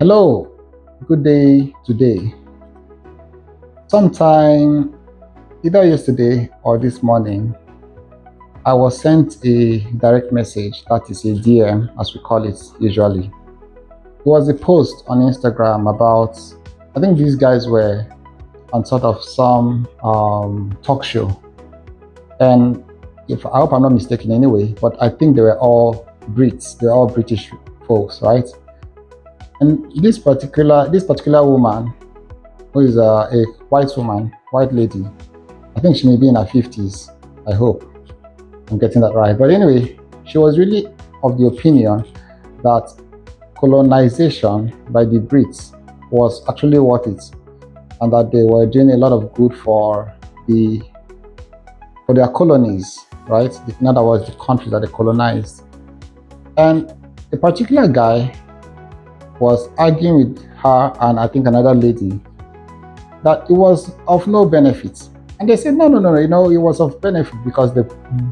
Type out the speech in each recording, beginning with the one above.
Hello, good day today. Sometime either yesterday or this morning, I was sent a direct message, that is a DM as we call it usually. It was a post on Instagram about, I think these guys were on sort of some talk show. And if I hope I'm not mistaken anyway, but I think they were all Brits, they're all British folks, right? And this particular woman, who is a white woman, white lady. I think she may be in her 50s. I hope I'm getting that right. But anyway, she was really of the opinion that colonization by the Brits was actually worth it, and that they were doing a lot of good the for their colonies, right? In other words, the countries that they colonized. And a particular guy was arguing with her and I think another lady that it was of no benefit. And they said, no, no, no, no, it was of benefit because they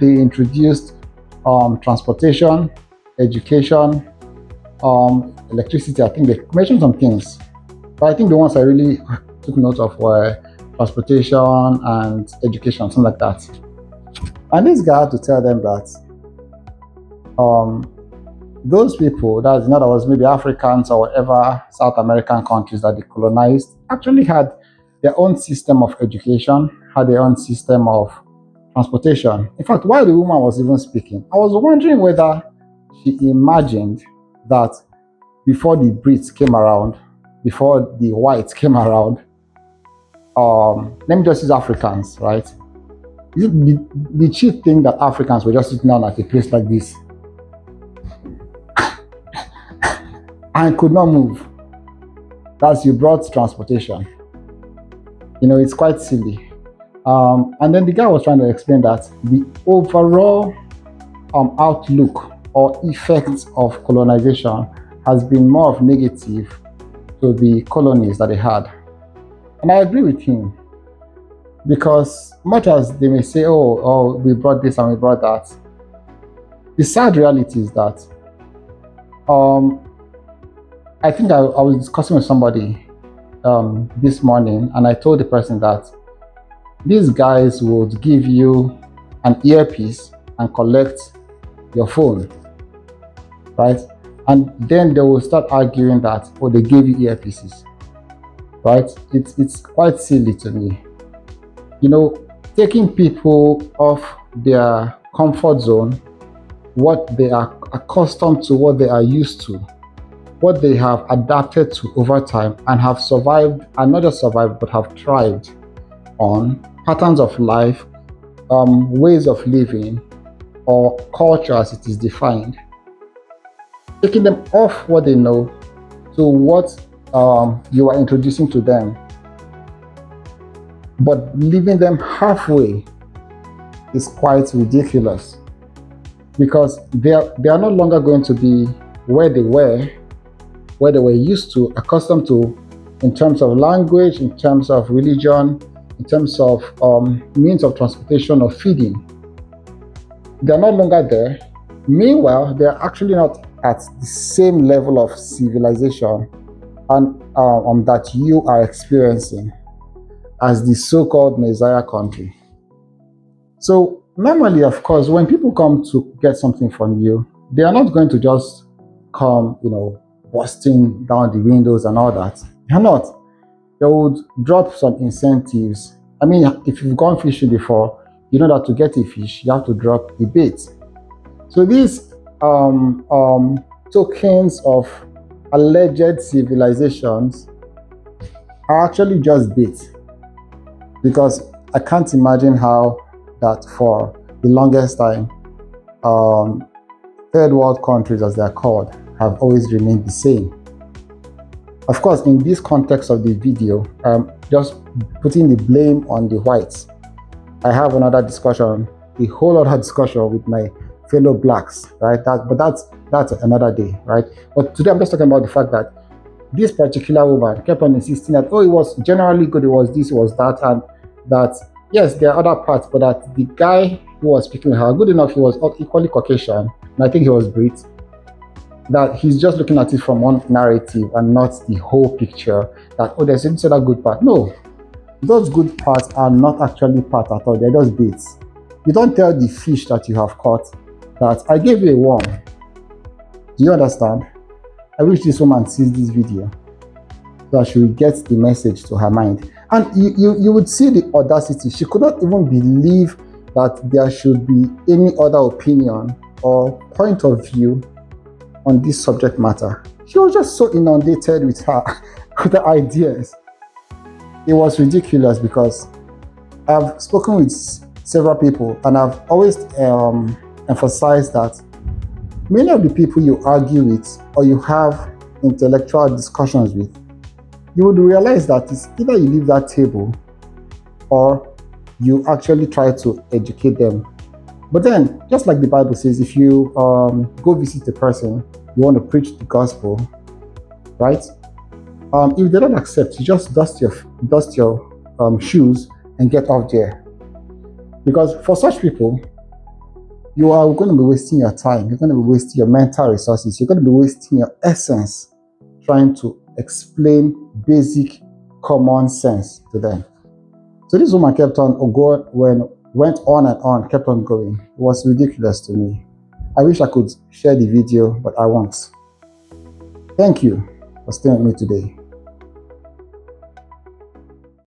introduced transportation, education, electricity. I think they mentioned some things. But I think the ones I really took note of were transportation and education, something like that. And this guy had to tell them that um, those people, that in other words, maybe Africans or whatever South American countries that they colonized, actually had their own system of education, had their own system of transportation. In fact, while the woman was even speaking, I was wondering whether she imagined that before the Brits came around, before the whites came around, let me just use Africans, right? Did she think that Africans were just sitting down at a place like this and could not move? That's you brought transportation. It's quite silly. And then the guy was trying to explain that the overall outlook or effects of colonization has been more of negative to the colonies that they had. And I agree with him because much as they may say, oh, we brought this and we brought that, the sad reality is that I think I was discussing with somebody this morning, and I told the person that these guys would give you an earpiece and collect your phone, right? And then they will start arguing that, oh, they gave you earpieces, right? It's quite silly to me. Taking people off their comfort zone, what they are accustomed to, what they are used to, what they have adapted to over time and have survived, and not just survived, but have thrived on patterns of life, ways of living, or culture as it is defined. Taking them off what they know to what you are introducing to them, but leaving them halfway is quite ridiculous because they are no longer going to be where they were used to, accustomed to, in terms of language, in terms of religion, in terms of means of transportation or feeding. They're no longer there. Meanwhile, they're actually not at the same level of civilization and that you are experiencing as the so-called Messiah country. So normally, of course, when people come to get something from you, they are not going to just come, busting down the windows and all that. They're not. They would drop some incentives. I mean, if you've gone fishing before, you know that to get a fish, you have to drop a bait. So these tokens of alleged civilizations are actually just bait, because I can't imagine how that for the longest time, third world countries, as they are called, have always remained the same. Of course, in this context of the video, just putting the blame on the whites. I have another discussion, a whole other discussion with my fellow blacks, right? But that's another day, right? But today I'm just talking about the fact that this particular woman kept on insisting that, oh, it was generally good, it was this, it was that, and that, yes, there are other parts, but that the guy who was speaking with her, good enough, he was equally Caucasian, and I think he was Brit. that he's just looking at it from one narrative and not the whole picture. That, oh, there's this other good part. No, those good parts are not actually part at all. They're just baits. You don't tell the fish that you have caught that I gave you a worm. Do you understand? I wish this woman sees this video so that she will get the message to her mind. And you would see the audacity. She could not even believe that there should be any other opinion or point of view on this subject matter. She was just so inundated with her with the ideas. It was ridiculous because I've spoken with several people and I've always emphasized that many of the people you argue with or you have intellectual discussions with, you would realize that it's either you leave that table or you actually try to educate them. But then, just like the Bible says, if you go visit a person, you want to preach the gospel, right? If they don't accept, you just dust your shoes and get off there. Because for such people, you are going to be wasting your time. You're going to be wasting your mental resources. You're going to be wasting your essence trying to explain basic common sense to them. So this woman kept on went on and on, kept on going. It was ridiculous to me. I wish I could share the video, but I won't. Thank you for staying with me today.